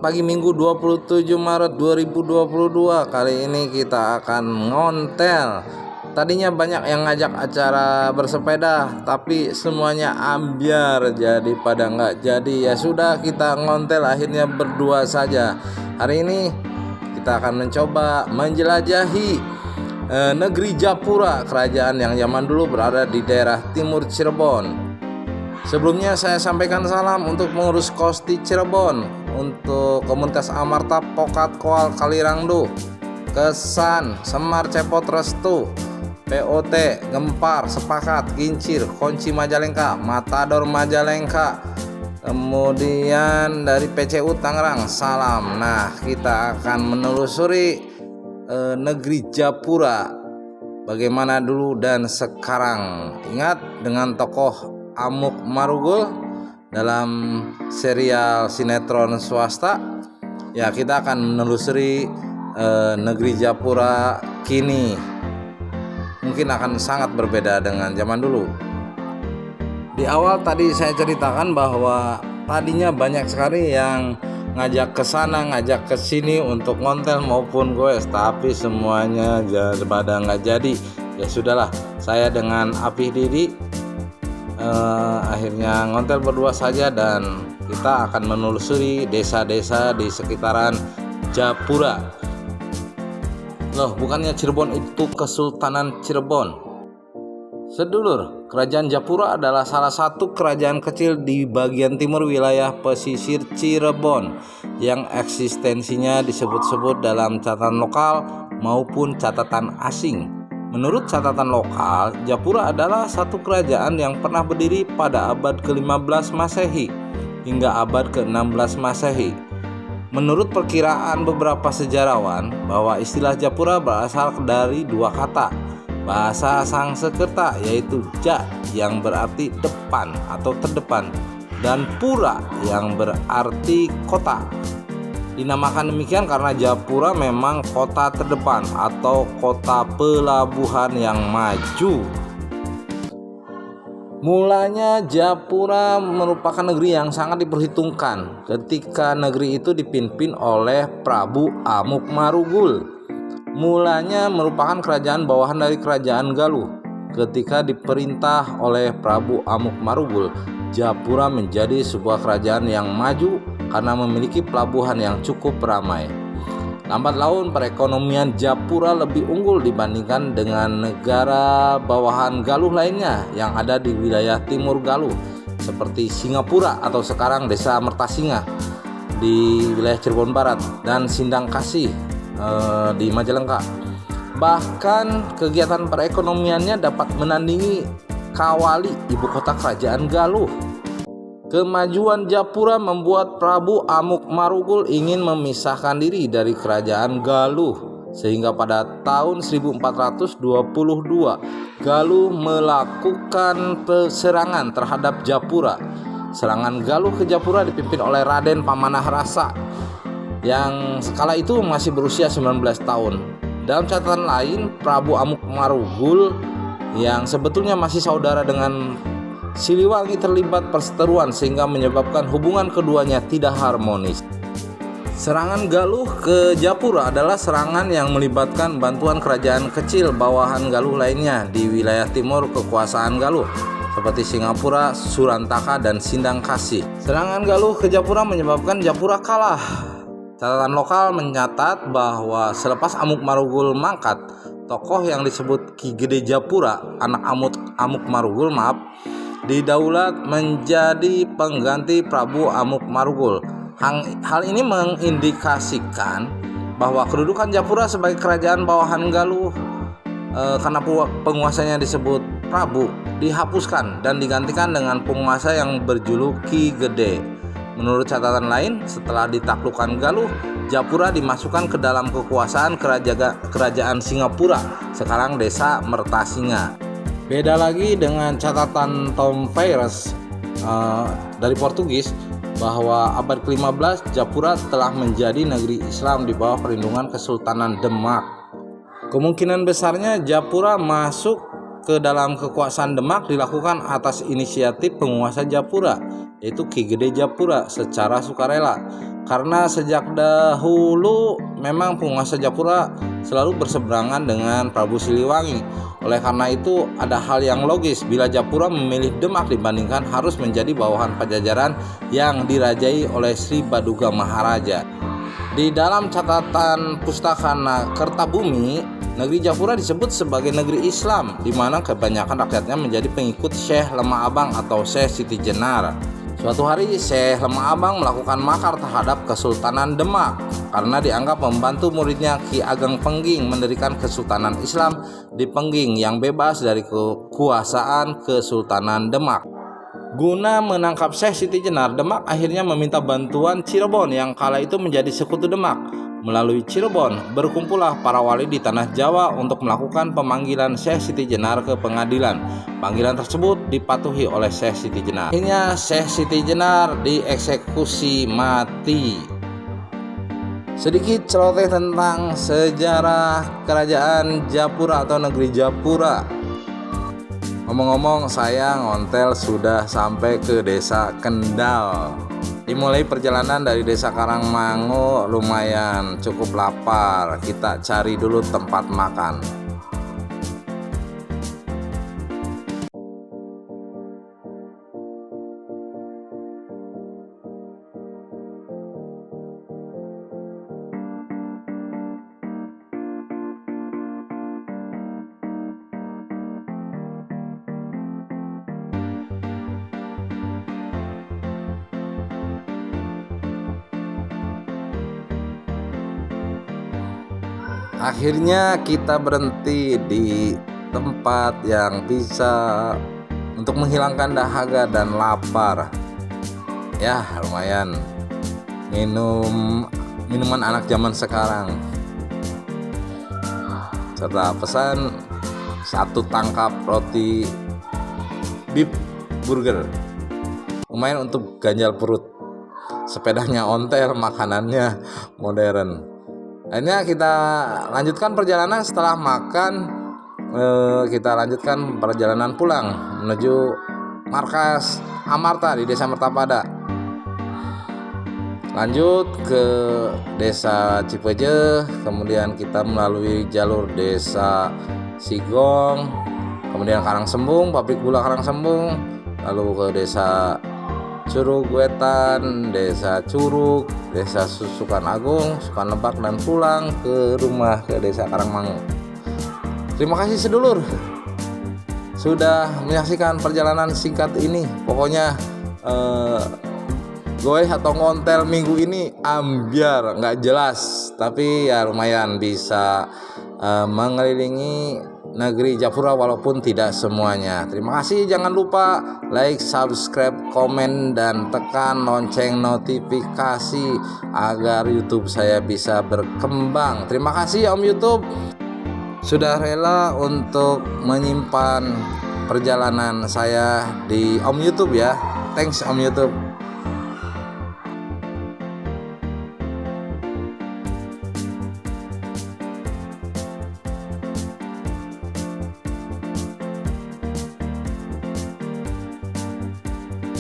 pagi Minggu 27 Maret 2022. Kali ini kita akan ngontel. Tadinya banyak yang ngajak acara bersepeda, tapi semuanya ambyar, jadi pada nggak jadi. Ya sudah, kita ngontel akhirnya berdua saja. Hari ini kita akan mencoba menjelajahi negeri Japura, kerajaan yang zaman dulu berada di daerah timur Cirebon. Sebelumnya saya sampaikan salam untuk pengurus Kosti Cirebon, untuk komunitas Amarta Pokat Koal Kalirangdu, Kesan Semar Cepot Restu, POT Gempar Sepakat Kincir Kunci Majalengka, Matador Majalengka, kemudian dari PCU Tangerang salam. Nah, kita akan menelusuri negeri Japura, bagaimana dulu dan sekarang. Ingat dengan tokoh Amuk Marugul dalam serial sinetron swasta. Ya, kita akan menelusuri negeri Japura kini. Mungkin akan sangat berbeda dengan zaman dulu. Di awal tadi saya ceritakan bahwa tadinya banyak sekali yang ngajak ke sana, ngajak ke sini untuk ngontel maupun goes, tapi semuanya pada nggak jadi. Ya sudahlah, saya dengan Apih Didi akhirnya ngontel berdua saja, dan kita akan menelusuri desa-desa di sekitaran Japura. Loh, bukannya Cirebon itu Kesultanan Cirebon? Sedulur, kerajaan Japura adalah salah satu kerajaan kecil di bagian timur wilayah pesisir Cirebon yang eksistensinya disebut-sebut dalam catatan lokal maupun catatan asing. Menurut catatan lokal, Japura adalah satu kerajaan yang pernah berdiri pada abad ke-15 Masehi hingga abad ke-16 Masehi. Menurut perkiraan beberapa sejarawan, bahwa istilah Japura berasal dari dua kata bahasa Sangsekerta, yaitu Ja yang berarti depan atau terdepan, dan Pura yang berarti kota. Dinamakan demikian karena Japura memang kota terdepan atau kota pelabuhan yang maju. Mulanya Japura merupakan negeri yang sangat diperhitungkan ketika negeri itu dipimpin oleh Prabu Amuk Marugul. Mulanya merupakan kerajaan bawahan dari kerajaan Galuh. Ketika diperintah oleh Prabu Amuk Marugul, Japura menjadi sebuah kerajaan yang maju karena memiliki pelabuhan yang cukup ramai. Lambat laun perekonomian Japura lebih unggul dibandingkan dengan negara bawahan Galuh lainnya yang ada di wilayah timur Galuh, seperti Singapura atau sekarang Desa Mertasinga di wilayah Cirebon Barat, dan Sindang Kasih di Majalengka. Bahkan kegiatan perekonomiannya dapat menandingi Kawali, ibu kota kerajaan Galuh. Kemajuan Japura membuat Prabu Amuk Marugul ingin memisahkan diri dari kerajaan Galuh, sehingga pada tahun 1422 Galuh melakukan serangan terhadap Japura. Serangan Galuh ke Japura dipimpin oleh Raden Pamanah Rasa yang sekala itu masih berusia 19 tahun. Dalam catatan lain, Prabu Amuk Marugul yang sebetulnya masih saudara dengan Siliwangi terlibat perseteruan sehingga menyebabkan hubungan keduanya tidak harmonis. Serangan Galuh ke Japura adalah serangan yang melibatkan bantuan kerajaan kecil bawahan Galuh lainnya di wilayah timur kekuasaan Galuh seperti Singapura, Surantaka, dan Sindang Kasih. Serangan Galuh ke Japura menyebabkan Japura kalah. Catatan lokal mencatat bahwa selepas Amuk Marugul mangkat, tokoh yang disebut Ki Gede Japura, anak Amuk Marugul, didaulat menjadi pengganti Prabu Amuk Marugul. Hal ini mengindikasikan bahwa kedudukan Japura sebagai kerajaan bawahan Galuh karena penguasanya disebut Prabu dihapuskan dan digantikan dengan penguasa yang berjuluk Ki Gede. Menurut catatan lain, setelah ditaklukkan Galuh, Japura dimasukkan ke dalam kekuasaan kerajaan Singapura, sekarang Desa Mertasinga. Beda lagi dengan catatan Tom Ferris dari Portugis, bahwa abad ke-15 Japura telah menjadi negeri Islam di bawah perlindungan Kesultanan Demak. Kemungkinan besarnya Japura masuk ke dalam kekuasaan Demak dilakukan atas inisiatif penguasa Japura, yaitu Ki Gede Japura, secara sukarela. Karena sejak dahulu memang penguasa Japura selalu berseberangan dengan Prabu Siliwangi. Oleh karena itu ada hal yang logis bila Japura memilih Demak dibandingkan harus menjadi bawahan Pajajaran yang dirajai oleh Sri Baduga Maharaja. Di dalam catatan Pustaka Kertabumi, negeri Japura disebut sebagai negeri Islam, di mana kebanyakan rakyatnya menjadi pengikut Syekh Lemah Abang atau Syekh Siti Jenar. Suatu hari Syekh Lemah Abang melakukan makar terhadap Kesultanan Demak karena dianggap membantu muridnya Ki Ageng Pengging mendirikan Kesultanan Islam di Pengging yang bebas dari kekuasaan Kesultanan Demak. Guna menangkap Syekh Siti Jenar, Demak akhirnya meminta bantuan Cirebon yang kala itu menjadi sekutu Demak. Melalui Cirebon, berkumpullah para wali di tanah Jawa untuk melakukan pemanggilan Syekh Siti Jenar ke pengadilan. Panggilan tersebut dipatuhi oleh Syekh Siti Jenar. Akhirnya Syekh Siti Jenar dieksekusi mati. Sedikit celoteh tentang sejarah kerajaan Japura atau negeri Japura. Ngomong-ngomong, saya ngontel sudah sampai ke desa Kendal. Dimulai perjalanan dari desa Karangmangu, lumayan cukup lapar. Kita cari dulu tempat makan. Akhirnya kita berhenti di tempat yang bisa untuk menghilangkan dahaga dan lapar. Ya lumayan, minuman anak zaman sekarang. Serta pesan 1 tangkap roti beef burger. Lumayan untuk ganjal perut. Sepedanya ontel, makanannya modern. Akhirnya kita lanjutkan perjalanan. Setelah makan, kita lanjutkan perjalanan pulang menuju markas Amarta di desa Mertapada. Lanjut ke desa Cipeje, kemudian kita melalui jalur desa Sigong, kemudian Karangsembung, pabrik gula Karangsembung, lalu ke desa Curug Wetan, desa Curug, desa Sukan Agung, Sukan Lebak, dan pulang ke rumah ke desa Karangmangu. Terima kasih sedulur sudah menyaksikan perjalanan singkat ini. Pokoknya goeh atau ngontel minggu ini ambiar nggak jelas, tapi ya lumayan bisa mengelilingi negeri Japura walaupun tidak semuanya. Terima kasih, jangan lupa like, subscribe, komen, dan tekan lonceng notifikasi agar YouTube saya bisa berkembang. Terima kasih Om YouTube sudah rela untuk menyimpan perjalanan saya di Om YouTube ya. Thanks Om YouTube.